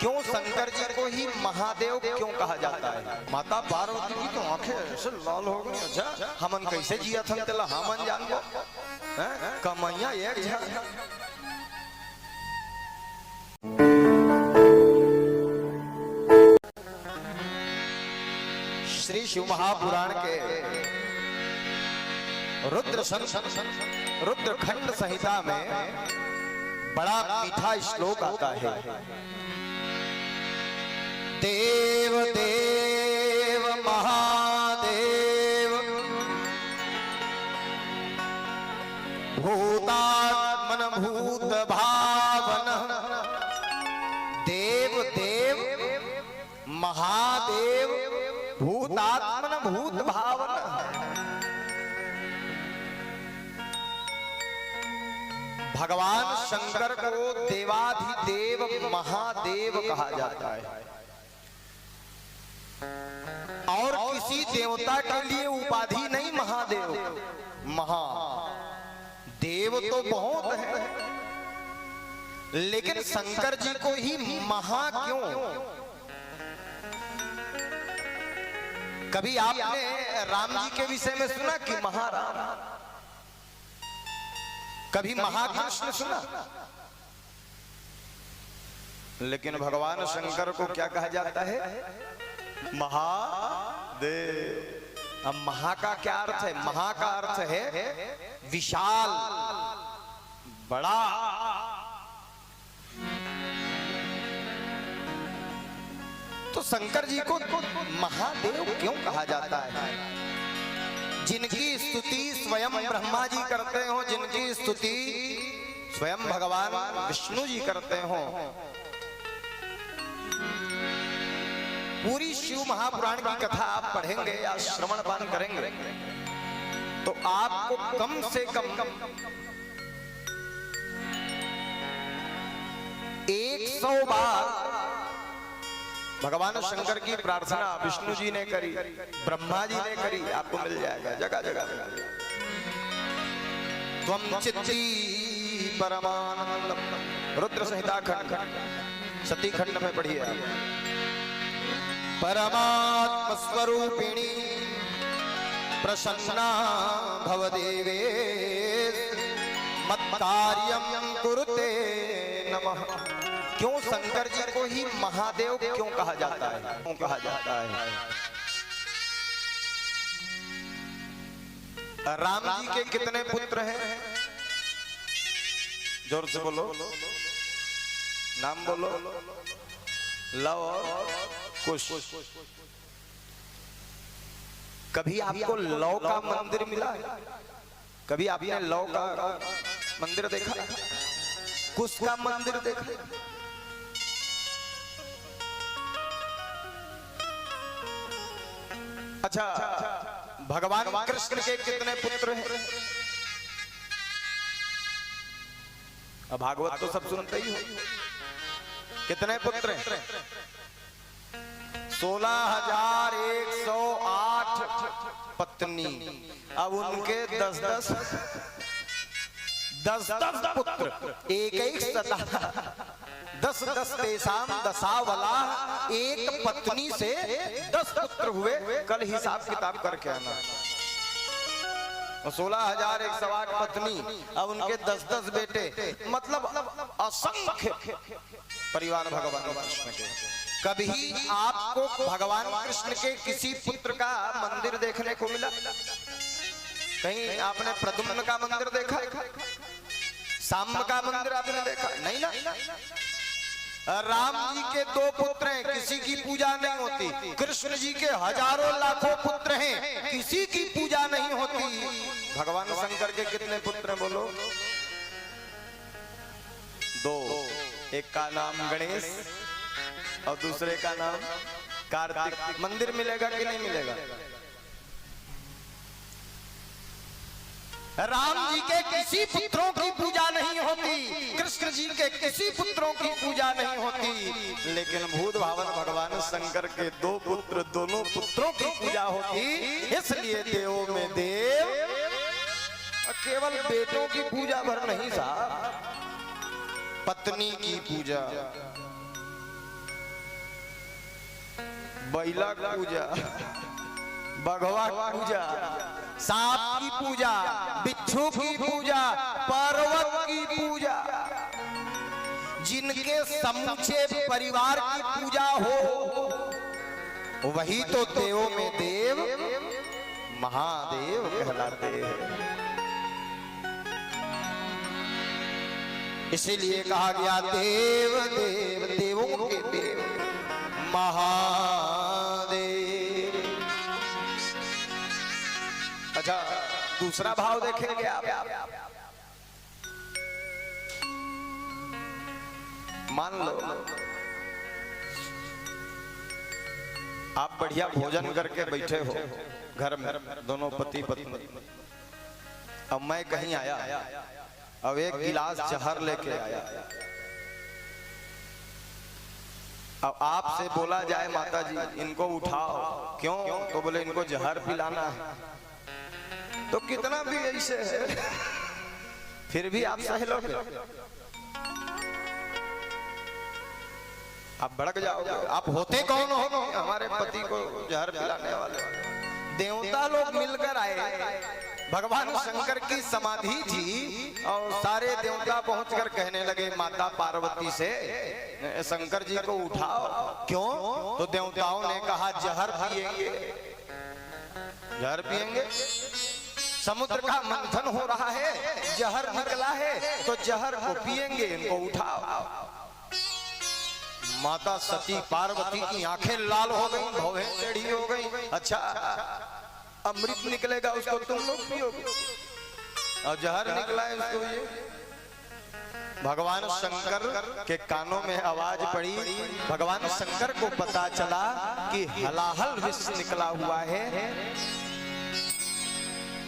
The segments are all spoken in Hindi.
क्यों शंकर जी को ही महादेव क्यों कहा जाता है? माता पार्वती की तो आंखें ऐसे लाल हो गई। अच्छा हमन कैसे जिया था तेला हमन जान गो कमैया एक झा। श्री शिव महापुराण के रुद्र खंड संहिता में बड़ा मीठा श्लोक आता है। देव देव महादेव भूतात्मन भूत भावन। देव देव महादेव भूतात्मन भूत भावन। भगवान शंकर को देवाधिदेव महादेव कहा जाता है। और किसी देवता के लिए उपाधि नहीं महादेव। महादेव तो बहुत है, लेकिन शंकर जी को ही महा क्यों? कभी आपने राम जी के विषय में सुना कि महाराम? कभी महाकृष्ण सुना? लेकिन भगवान शंकर को क्या कहा जाता है? महादेव। अब महा का क्या अर्थ है? महा का अर्थ है विशाल, बड़ा। तो शंकर जी को महादेव क्यों कहा जाता है? जिनकी स्तुति स्वयं ब्रह्मा जी करते हो, जिनकी स्तुति स्वयं भगवान विष्णु जी करते हो। पूरी शिव महापुराण की कथा आप पढ़ेंगे या श्रवण पान करेंगे तो आपको कम से कम 100 बार भगवान शंकर की प्रार्थना विष्णु जी ने करी, ब्रह्मा जी ने करी, आपको मिल जाएगा जगह जगह। त्वं चित्ती परमानंदम, रुद्र संहिता खंड सती खंड में पढ़िए आप। परमात्म स्वरूपिणी प्रसन्ना भवदेवे मत्कार्यं कुरुते नमः। क्यों शंकर जी को ही महादेव क्यों कहा जाता है? क्यों कहा जाता है? राम जी के कितने पुत्र हैं? जोर से बोलो, नाम बोलो। लव और कुश। कभी आपको लव का मंदिर मिला है? कभी आपने लव का मंदिर देखा? कुश का मंदिर देखा? अच्छा, भगवान कृष्ण के कितने पुत्र हैं? अब भागवत तो सब सुनते ही हो। कितने पुत्र हैं? 16,108 पत्नी। अब उनके 10-10 पुत्र, एक सता 10-10 तेसाम दशावला। एक पत्नी से 10 पुत्र हुए। कल हिसाब किताब करके आना। 16,108 पत्नी, अब उनके 10-10 बेटे, मतलब असंख्य परिवार भगवान कृष्ण के। कभी आपको भगवान कृष्ण के किसी पुत्र का मंदिर देखने को मिला? कहीं आपने प्रद्युम्न का मंदिर देखा? सांब का मंदिर आपने देखा? नहीं ना। राम जी के 2 पुत्र हैं, किसी की पूजा नहीं होती। कृष्ण जी के हजारों लाखों पुत्र हैं, किसी की पूजा नहीं होती। भगवान शंकर के कितने पुत्र हैं बोलो? 2। एक का नाम गणेश और दूसरे का नाम कार्तिक। मंदिर मिलेगा कि नहीं मिलेगा? राम जी के किसी पुत्रों की पूजा नहीं होती, कृष्ण जी के किसी पुत्रों की पूजा नहीं होती, लेकिन भूत भावन भगवान शंकर के 2 पुत्र, दोनों पुत्रों की पूजा होती। इसलिए देवों में देव। केवल बेटों की पूजा भर नहीं साहब, पत्नी की पूजा। बैला की पूजा, बघवा की पूजा, सांप की पूजा, बिच्छू की पूजा, पर्वत की पूजा, जिनके समूचे परिवार की पूजा हो वही तो देवों में देव महादेव कहलाते हैं। इसीलिए कहा गया देव देव देवों के देव महादेव। अच्छा दूसरा भाव देखेंगे आप। मान लो आप बढ़िया भोजन करके बैठे हो घर में, दोनों पति पत्नी। अब मैं कहीं आया, अब एक गिलास जहर लेके आया। अब आपसे बोला जाए माता जी इनको उठाओ, क्यों? तो बोले इनको जहर पिलाना है। तो कितना भी ऐसे है फिर भी आप सह लोगे, आप भड़क जाओगे। आप होते कौन हो हमारे पति को जहर पिलाने वाले? देवता लोग मिलकर आए, भगवान शंकर की समाधि थी और सारे देवता पहुंचकर कहने लगे माता पार्वती से शंकर जी को उठाओ। क्यों? तो देवताओं ने कहा जहर पिएंगे, जहर पिएंगे। समुद्र का मंथन हो रहा है, जहर निकला है तो जहर को पिएंगे, इनको उठाओ। माता सती पार्वती की आंखें लाल हो गई, भौहें टेढ़ी हो गई। अच्छा अमृत निकलेगा उसको तुम लोग पियोगे, और जहर निकला है उसको ये। भगवान शंकर के कानों में आवाज पड़ी, भगवान शंकर को पता चला कि हलाहल विष निकला हुआ है।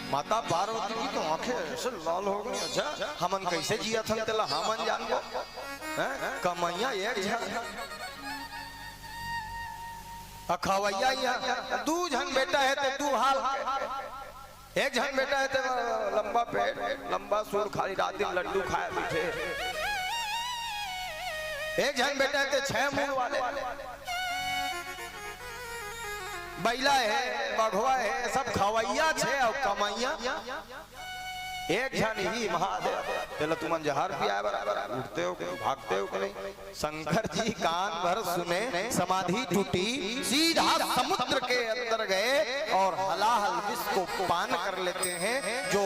माता पार्वती की तो आंखें ऐसे लाल हो गई। अच्छा हमन कैसे जिया था तेला हमन जान गो कमैया एक अखवैया दू झन बेटा है ते दू हाल, एक झन बेटा है ते लंबा पेट लंबा सूर खाली रात दिन लड्डू खाए बैठे, एक झन बेटा है ते 6 मुंह वाले। बैला है बघवा है सब खवैया छे और कमैया एक झन ही महादेव। चलो तुम जहर पिया बराबर उठते हो कि भागते हो कि नहीं? शंकर जी कान भर सुने, समाधि टूटी, सीधा समुद्र के अंदर गए और हलाहल विष को पान कर लेते हैं। जो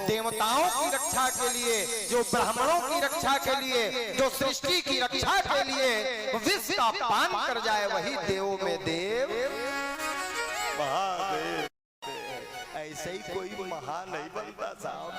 देवताओं की रक्षा के लिए, जो ब्राह्मणों की रक्षा के लिए, जो सृष्टि की रक्षा के लिए विष का पान कर जाए वही देवों में देव महादेव। ऐसे ही कोई महान नहीं बनता साहब।